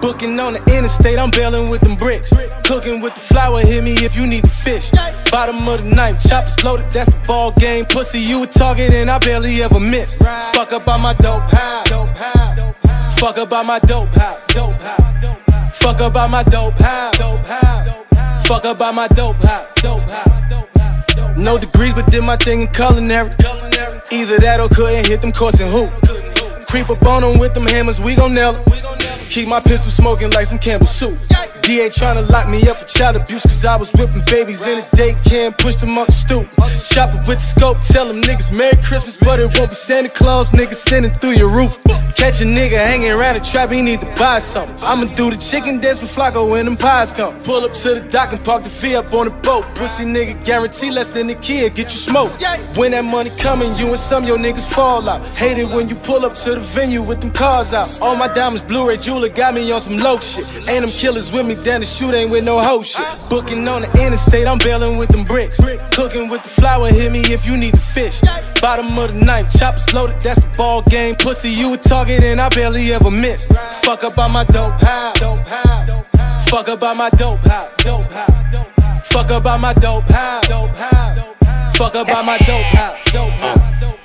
Booking on the interstate, I'm bailing with them bricks. Cooking with the flour, hit me if you need the fish. Bottom of the knife, choppers loaded, that's the ball game. Pussy, you a target and I barely ever miss. Fuck up on my dope house. Fuck up on my dope house. Fuck up on my dope house. Fuck up on my dope house. No degrees, but did my thing in culinary. Either that or couldn't hit them courts and hoop. Creep up on them with them hammers, we gon' nail 'em. Keep my pistol smoking like some Campbell soup. DA tryna lock me up for child abuse, cause I was whipping babies in the daycare and pushed them up the stoop. Shopping with the scope, tell them niggas Merry Christmas, but it won't be Santa Claus, niggas sending through your roof. Catch a nigga hanging around the trap, he need to buy something. I'ma do the chicken dance with Flacco when them pies come. Pull up to the dock and park the fee up on the boat. Pussy nigga guarantee less than a kid, get you smoked. When that money coming, you and some your niggas fall out. Hate it when you pull up to the venue with them cars out. All my diamonds, Blu-ray jeweler got me on some low shit. Ain't them killers with me, down the shoot ain't with no hoe shit. Booking on the interstate, I'm bailing with them bricks. Cooking with the flour, hit me if you need the fish. Bottom of the knife, choppers loaded, that's the ball game. Pussy, you a target and I barely ever miss. Fuck up on my dope house. Fuck up on my dope house. Fuck up on my dope house. Fuck up on my dope house.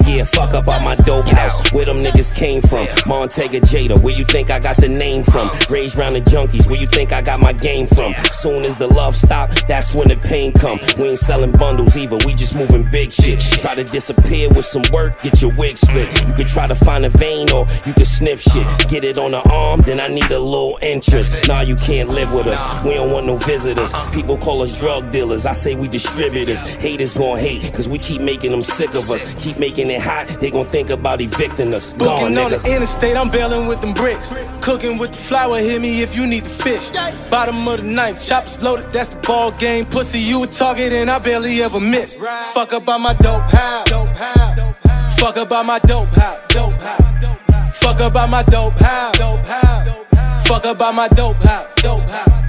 Yeah, fuck up out my dope house. Where them niggas came from? Montega Jada, where you think I got the name from? Raised round the junkies, where you think I got my game from? Soon as the love stop, that's when the pain come. We ain't selling bundles either, we just moving big shit. Try to disappear with some work, get your wig split. You could try to find a vein or you could sniff shit. Get it on the arm, then I need a little interest. Nah, you can't live with us, we don't want no visitors. People call us drug dealers, I say we distributors. Haters gon' hate, cause we keep making them sick of us. Keep making it hot, they gon' think about evicting us. Booking on the interstate, I'm bailing with them bricks. Cooking with the flour, hit me if you need the fish. Bottom of the knife, choppers loaded, that's the ball game. Pussy, you a target and I barely ever miss. Fuck up on my dope house. Fuck up on my dope house. Fuck up on my dope house. Fuck up on my dope house.